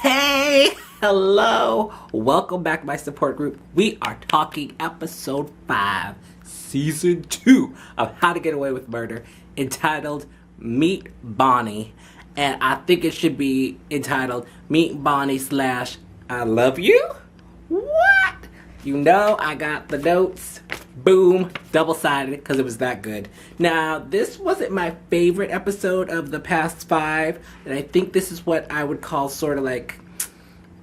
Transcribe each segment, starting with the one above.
Hey, hello, welcome back my support group. We are talking episode 5, season 2 of How to Get Away with Murder, entitled Meet Bonnie. And I think it should be entitled Meet Bonnie / I Love You? What? You know I got the notes. Boom, double-sided because it was that good. Now, this wasn't my favorite episode of the past 5, and I think this is what I would call sort of like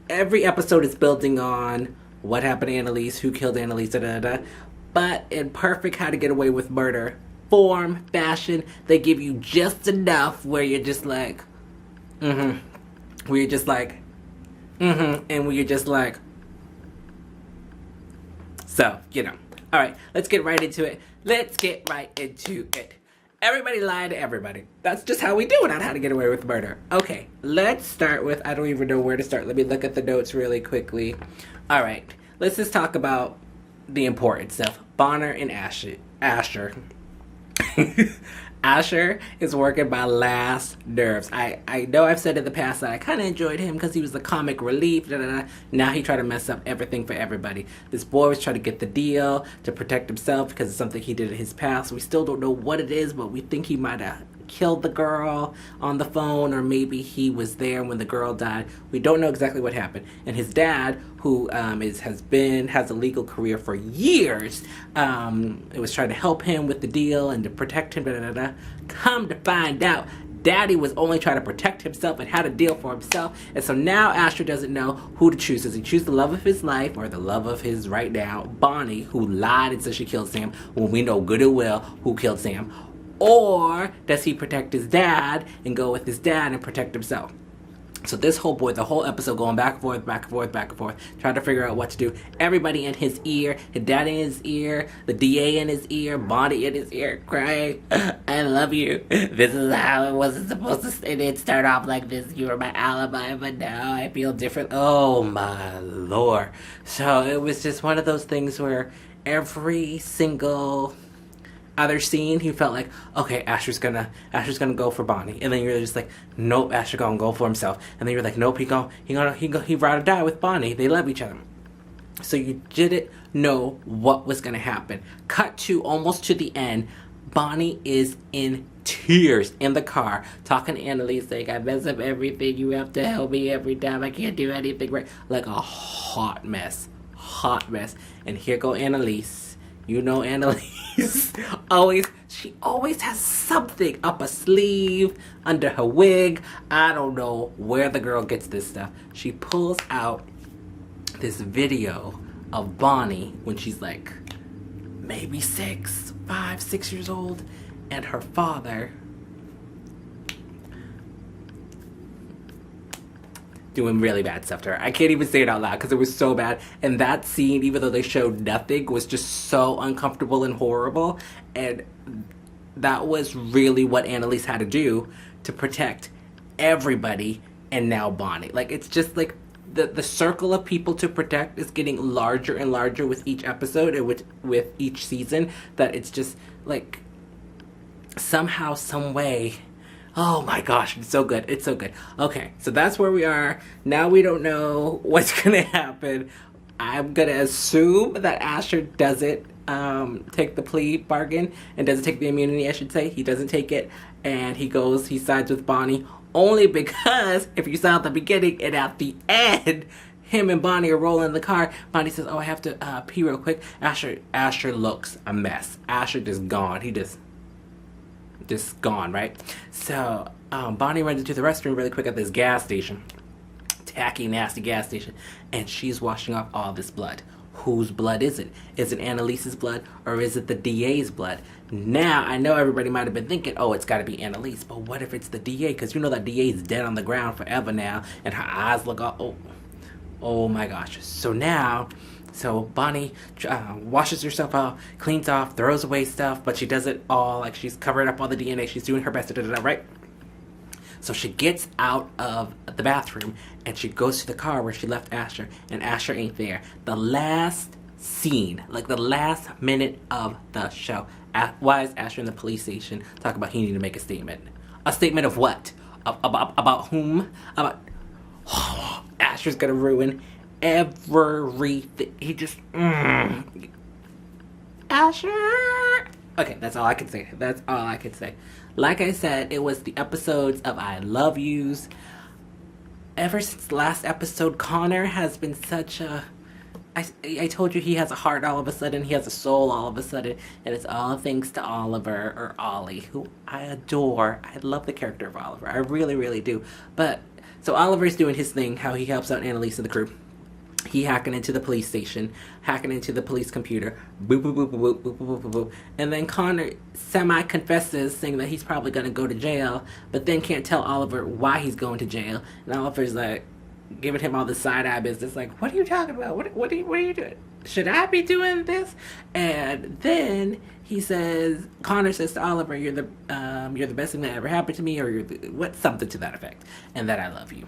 every episode is building on what happened to Annalise, who killed Annalise, but in perfect How to Get Away with Murder form, fashion, they give you just enough where you're just like, where you're just like, and where you're just like, so, you know. Alright, let's get right into it. Everybody lied to everybody. That's just how we do it on How to Get Away with Murder. Okay, let's start with, I don't even know where to start. Let me look at the notes really quickly. Alright, let's just talk about the important stuff. Bonner and Asher. Asher is working my last nerves. I know I've said in the past that I kind of enjoyed him because he was the comic relief. Now he tried to mess up everything for everybody. This boy was trying to get the deal to protect himself because it's something he did in his past. We still don't know what it is, but we think he might have killed the girl on the phone, or maybe he was there when the girl died. We don't know exactly what happened. And his dad, who has a legal career for years, it was trying to help him with the deal and to protect him. Come to find out, Daddy was only trying to protect himself and had a deal for himself. And so now Asher doesn't know who to choose. Does he choose the love of his life or the love of his right now, Bonnie, who lied and said she killed Sam, when we know good and well who killed Sam? Or does he protect his dad and go with his dad and protect himself? So the whole episode going back and forth, trying to figure out what to do. Everybody in his ear, his daddy in his ear, the DA in his ear, Bonnie in his ear, crying, I love you. This is how it wasn't supposed to, it didn't start off like this. You were my alibi, but now I feel different. Oh my Lord. So it was just one of those things where every single other scene, he felt like, okay, Asher's gonna go for Bonnie, and then you're just like, nope, Asher gonna go for himself, and then you're like, nope, he rather die with Bonnie. They love each other. So you didn't know what was gonna happen. Cut to almost to the end. Bonnie is in tears in the car, talking to Annalise, saying, I mess up everything. You have to help me every time. I can't do anything right. Like a hot mess. And here go Annalise. You know Annalise she always has something up a sleeve, under her wig. I don't know where the girl gets this stuff. She pulls out this video of Bonnie when she's like maybe 5, 6 years old, and her father doing really bad stuff to her. I can't even say it out loud because it was so bad. And that scene, even though they showed nothing, was just so uncomfortable and horrible. And that was really what Annalise had to do to protect everybody, and now Bonnie. Like, it's just like the circle of people to protect is getting larger and larger with each episode and with each season, that it's just like somehow, some way. Oh my gosh, it's so good. Okay, so that's where we are. Now we don't know what's gonna happen. I'm gonna assume that Asher doesn't take the plea bargain and doesn't take the immunity, I should say. He doesn't take it, and he sides with Bonnie, only because if you saw at the beginning and at the end, him and Bonnie are rolling in the car. Bonnie says, oh, I have to pee real quick. Asher looks a mess. Asher just gone. He just gone, right? So Bonnie runs into the restroom really quick at this gas station, tacky, nasty gas station, and she's washing off all this blood. Whose blood is it? Is it Annalise's blood, or is it the DA's blood? Now, I know everybody might have been thinking, oh, it's got to be Annalise, but what if it's the DA? Because you know that DA is dead on the ground forever now, and her eyes look all, oh my gosh. So Bonnie washes herself out, cleans off, throws away stuff, but she does it all, like she's covering up all the DNA. She's doing her best, right? So she gets out of the bathroom, and she goes to the car where she left Asher, and Asher ain't there. The last scene, like the last minute of the show, why is Asher in the police station? Talk about he needed to make a statement. A statement of what? About whom? About Asher's gonna ruin everything. He just, Asher. Okay, that's all I can say. That's all I can say. Like I said, it was the episodes of I Love Yous. Ever since the last episode, Connor has been such a... I told you he has a heart all of a sudden, he has a soul all of a sudden, and it's all thanks to Oliver, or Ollie, who I adore. I love the character of Oliver. I really, really do. But, so Oliver's doing his thing, how he helps out Annalise and the crew. He hacking into the police station, hacking into the police computer, boop, boop, boop, boop, boop, boop, boop, boop. And then Connor semi-confesses, saying that he's probably going to go to jail, but then can't tell Oliver why he's going to jail. And Oliver's like, giving him all the side-eye business, like, what are you talking about? What are you doing? Should I be doing this? And then Connor says to Oliver, you're the best thing that ever happened to me, or something to that effect, and that I love you.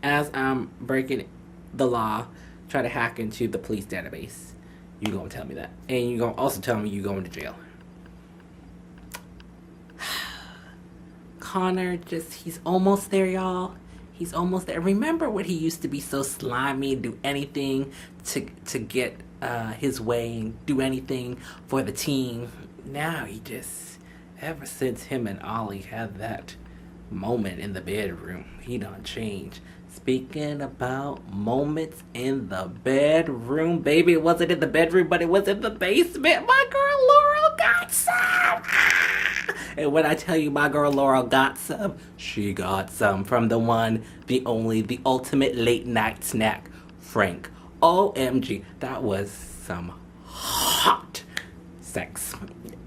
As I'm breaking the law, try to hack into the police database, you gonna tell me that. And you gonna also tell me you going to jail. Connor he's almost there, y'all. He's almost there. Remember when he used to be so slimy and do anything to get his way and do anything for the team? Now he ever since him and Ollie had that moment in the bedroom, he done changed. Speaking about moments in the bedroom, baby, it wasn't in the bedroom, but it was in the basement. My girl Laurel got some. And when I tell you my girl Laurel got some, she got some from the one, the only, the ultimate late night snack, Frank. OMG, that was some hot sex.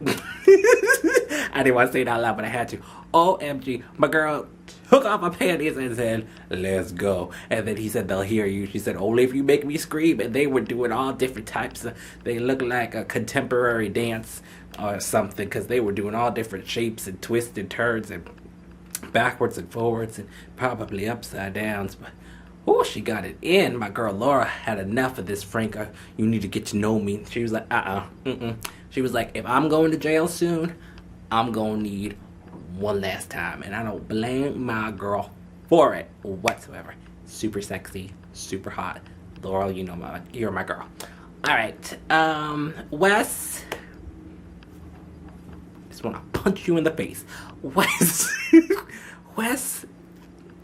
I didn't want to say it out loud, but I had to. OMG, my girl took off my panties and said, let's go. And then he said, they'll hear you. She said, only if you make me scream. And they were doing all different types of, they looked like a contemporary dance or something, because they were doing all different shapes and twists and turns and backwards and forwards and probably upside downs. But oh, she got it in. My girl Laura had enough of this, Frank. You need to get to know me. She was like, She was like, if I'm going to jail soon, I'm going to need one last time. And I don't blame my girl for it whatsoever. Super sexy, super hot. Laurel, you're my girl. All right, Wes. Just want to punch you in the face. Wes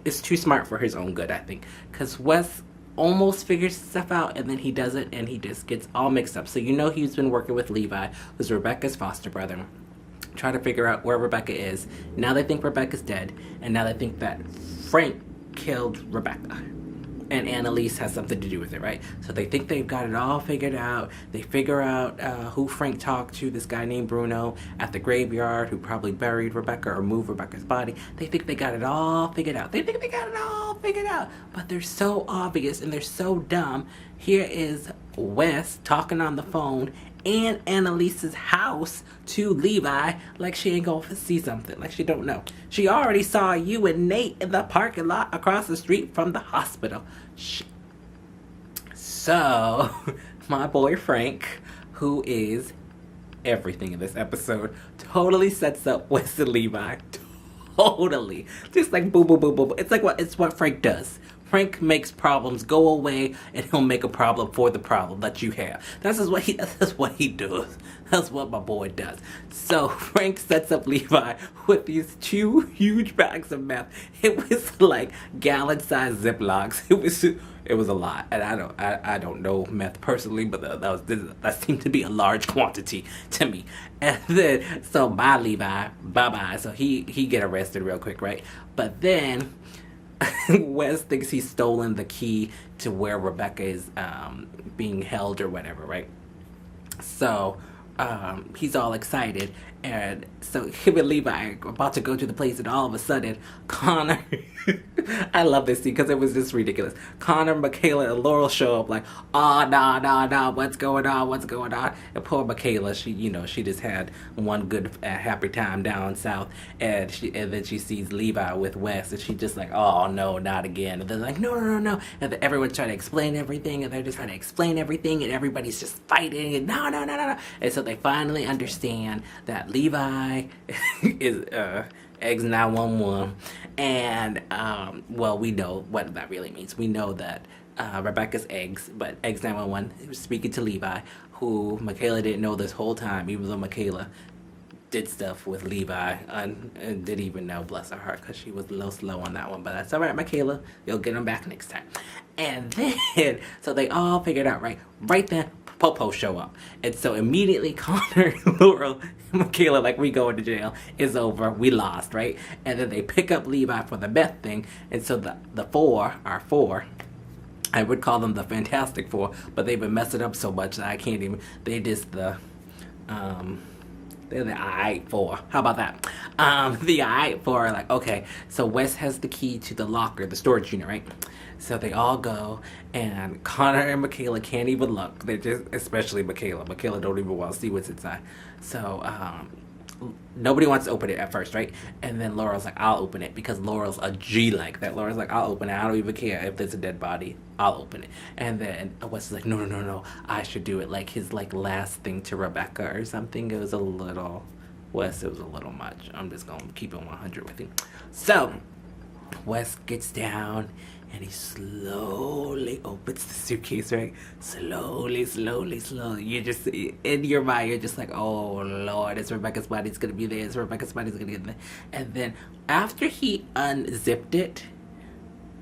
is too smart for his own good, I think. Because Wes almost figures stuff out, and then he doesn't, and he just gets all mixed up. So he's been working with Levi, who's Rebecca's foster brother, trying to figure out where Rebecca is. Now they think Rebecca's dead, and now they think that Frank killed Rebecca. And Annalise has something to do with it, right? So they think they've got it all figured out. They figure out who Frank talked to, this guy named Bruno, at the graveyard, who probably buried Rebecca or moved Rebecca's body. They think they got it all figured out. But they're so obvious and they're so dumb. Here is Wes talking on the phone in Annalise's house to Levi like she ain't gonna see something, like she don't know. She already saw you and Nate in the parking lot across the street from the hospital. So, my boy Frank, who is everything in this episode, totally sets up Wes and Levi. Totally. Just like boom, boom, boom, boom. It's what Frank does. Frank makes problems go away, and he'll make a problem for the problem that you have. That's what he does. That's what my boy does. So Frank sets up Levi with these 2 huge bags of meth. It was like gallon-sized Ziplocs. It was a lot, and I don't know meth personally, but that seemed to be a large quantity to me. And then so bye Levi, bye. So he get arrested real quick, right? But then Wes thinks he's stolen the key to where Rebecca is being held or whatever, right? So he's all excited, and so him and Levi are about to go to the place, and all of a sudden Connor I love this scene because it was just ridiculous. Connor, Michaela, and Laurel show up like, oh, nah, what's going on? And poor Michaela, she just had one good happy time down south, and then she sees Levi with Wes, and she just like, oh no, not again. And they're like, no. And then everyone's trying to explain everything, and they're just trying to explain everything, and everybody's just fighting, and no. And so they finally understand that Levi is eggs 911, And, well, we know what that really means. We know that Rebecca's eggs, but Eggs 911 was speaking to Levi, who Michaela didn't know this whole time, even though Michaela did stuff with Levi and didn't even know, bless her heart, because she was a little slow on that one. But that's all right, Michaela. You'll get them back next time. And then, so they all figured out, right then, Popo show up. And so immediately Connor, Laurel, and Michaela, like, we going to jail. It's over. We lost, right? And then they pick up Levi for the meth thing. And so the four, I would call them the Fantastic Four, but they've been messing up so much that I can't even, they're the I four. How about that? The I four are like, okay, so Wes has the key to the locker, the storage unit, right? So they all go, and Connor and Michaela can't even look. They just, especially Michaela. Michaela don't even want to see what's inside. So nobody wants to open it at first, right? And then Laurel's like, I'll open it, because Laurel's a G like that. Laurel's like, I'll open it. I don't even care if there's a dead body. I'll open it. And then Wes is like, no, I should do it. Like his last thing to Rebecca or something. It was a little, Wes, it was a little much. I'm just going to keep it 100 with you. So Wes gets down and he slowly opens the suitcase, right? Slowly. You just, in your mind, you're just like, oh Lord, it's Rebecca's body's gonna be there. It's Rebecca's body's gonna get there. And then after he unzipped it,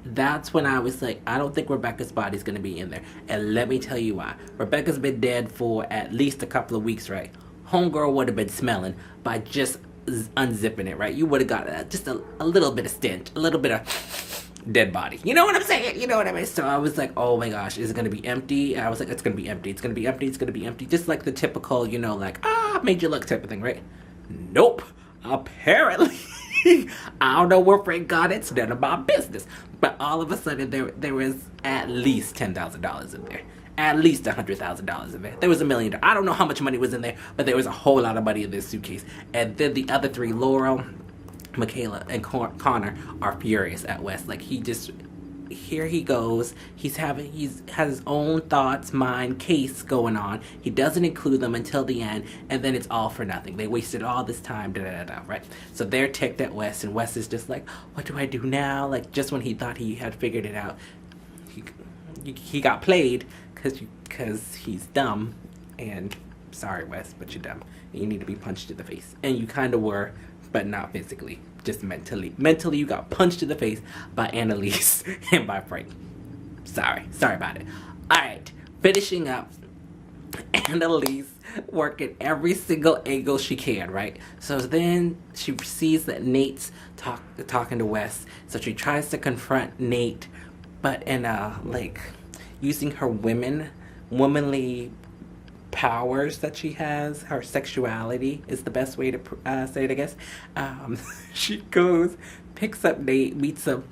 that's when I was like, I don't think Rebecca's body's gonna be in there. And let me tell you why. Rebecca's been dead for at least a couple of weeks, right? Homegirl would have been smelling by just unzipping it, right? You would have got just a little bit of stench, a little bit of dead body. You know what I'm saying? You know what I mean? So I was like, oh my gosh, is it going to be empty? And I was like, it's going to be empty. It's going to be empty. It's going to be empty. Just like the typical, you know, like, made you look type of thing, right? Nope. Apparently. I don't know where Frank got it. It's none of my business. But all of a sudden, there was at least $10,000 in there. At least $100,000 in there. There was $1 million. I don't know how much money was in there, but there was a whole lot of money in this suitcase. And then the other three, Laurel, Michaela, and Connor, are furious at Wes. Like, here he goes. He has his own thoughts, mind, case going on. He doesn't include them until the end, and then it's all for nothing. They wasted all this time, right? So they're ticked at Wes, and Wes is just like, what do I do now? Like, just when he thought he had figured it out, he got played because he's dumb. And sorry, Wes, but you're dumb. And you need to be punched in the face. And you kind of were, but not physically, just mentally. Mentally, you got punched in the face by Annalise and by Frank. Sorry about it. All right, finishing up, Annalise working every single angle she can, right? So then she sees that Nate's talking to Wes, so she tries to confront Nate, but in using her womanly powers that she has, her sexuality is the best way to say it, I guess. She goes, picks up Nate, meets him,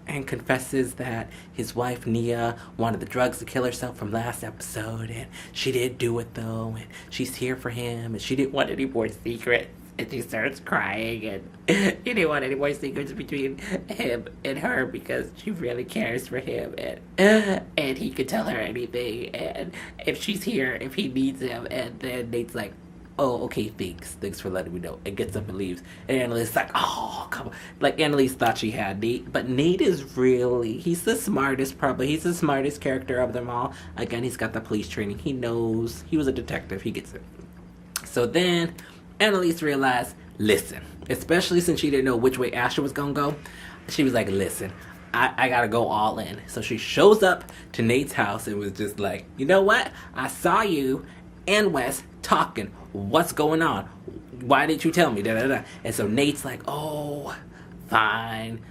and confesses that his wife Nia wanted the drugs to kill herself from last episode, and she didn't do it though, and she's here for him, and she didn't want any more secrets. And she starts crying, and he didn't want any more secrets between him and her because she really cares for him, and he could tell her anything, and if she's here, if he needs him. And then Nate's like, oh, okay, thanks for letting me know, and gets up and leaves. And Annalise's like, oh, come on. Like, Annalise thought she had Nate, but Nate is really, he's the smartest character of them all. Again, he's got the police training. He knows, he was a detective, he gets it. So then Annalise realized, listen, especially since she didn't know which way Asher was gonna go, she was like, listen, I gotta go all in. So she shows up to Nate's house and was just like, you know what? I saw you and Wes talking. What's going on? Why didn't you tell me? And so Nate's like, oh, fine.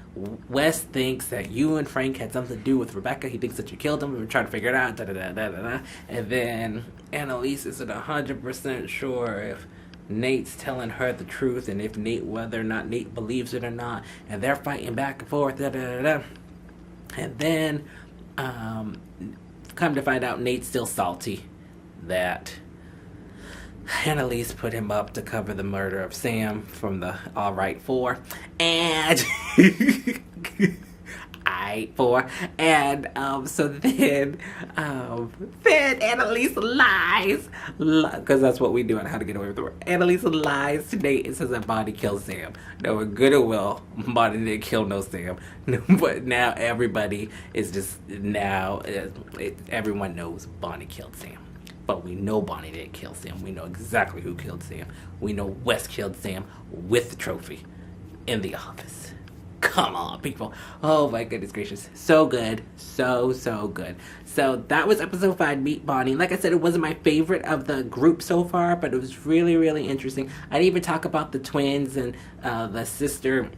Wes thinks that you and Frank had something to do with Rebecca. He thinks that you killed him. We're trying to figure it out. And then Annalise isn't 100% sure if Nate's telling her the truth, and if whether or not Nate believes it or not, and they're fighting back and forth, and then come to find out Nate's still salty that Annalise put him up to cover the murder of Sam from the All Right Four, and I fight for. And so then Annalise lies, because that's what we do on How to Get Away with the Murder. Annalise lies today and says that Bonnie killed Sam. Knowing good and well, Bonnie didn't kill no Sam. But now everybody is just, everyone knows Bonnie killed Sam. But we know Bonnie didn't kill Sam. We know exactly who killed Sam. We know Wes killed Sam with the trophy in the office. Come on, people. Oh my goodness gracious. So good. So good. So that was episode 5, Meet Bonnie. Like I said, it wasn't my favorite of the group so far, but it was really, really interesting. I didn't even talk about the twins and the sister.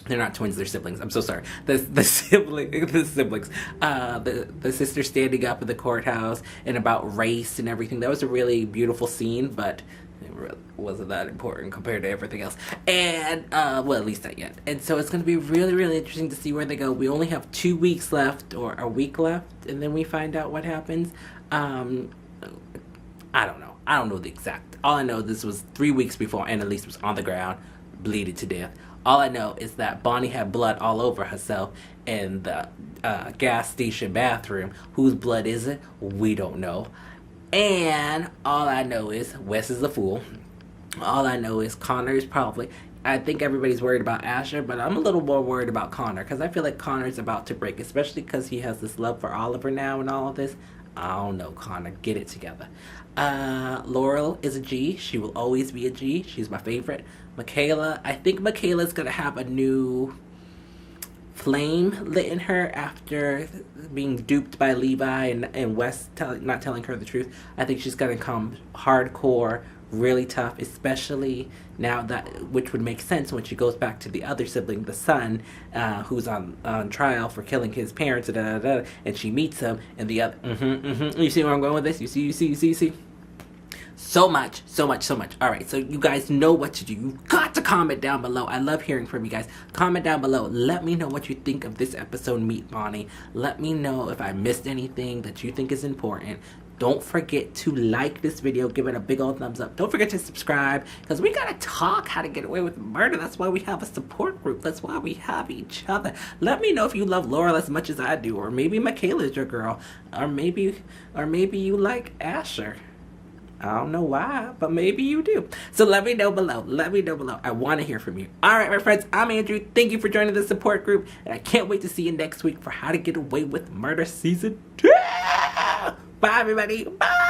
They're not twins, they're siblings. I'm so sorry. The siblings. The sister standing up in the courthouse and about race and everything. That was a really beautiful scene, but it really wasn't that important compared to everything else. And, well, at least not yet. And so it's going to be really, really interesting to see where they go. We only have 2 weeks left, or a week left, and then we find out what happens. I don't know. I don't know the exact. All I know, this was 3 weeks before Annalise was on the ground, bleeding to death. All I know is that Bonnie had blood all over herself in the gas station bathroom. Whose blood is it? We don't know. And all I know is Wes is a fool. All I know is Connor is probably... I think everybody's worried about Asher, but I'm a little more worried about Connor, because I feel like Connor's about to break, especially because he has this love for Oliver now and all of this. I don't know, Connor. Get it together. Laurel is a G. She will always be a G. She's my favorite. Michaela, I think Michaela's going to have a new flame lit in her after being duped by Levi and Wes not telling her the truth. I think she's going to come hardcore, really tough, especially now that, which would make sense when she goes back to the other sibling, the son, who's on trial for killing his parents, and she meets him, and the other, You see where I'm going with this? You see? So much. All right, so you guys know what to do. You've got to comment down below. I love hearing from you guys. Comment down below. Let me know what you think of this episode, Meet Bonnie. Let me know if I missed anything that you think is important. Don't forget to like this video. Give it a big old thumbs up. Don't forget to subscribe, because we gotta talk How to Get Away with Murder. That's why we have a support group. That's why we have each other. Let me know if you love Laurel as much as I do, or maybe Michaela's your girl, or maybe you like Asher. I don't know why, but maybe you do. So let me know below. I want to hear from you. All right, my friends, I'm Andrew. Thank you for joining the support group, and I can't wait to see you next week for How to Get Away with Murder Season 2. Bye, everybody. Bye.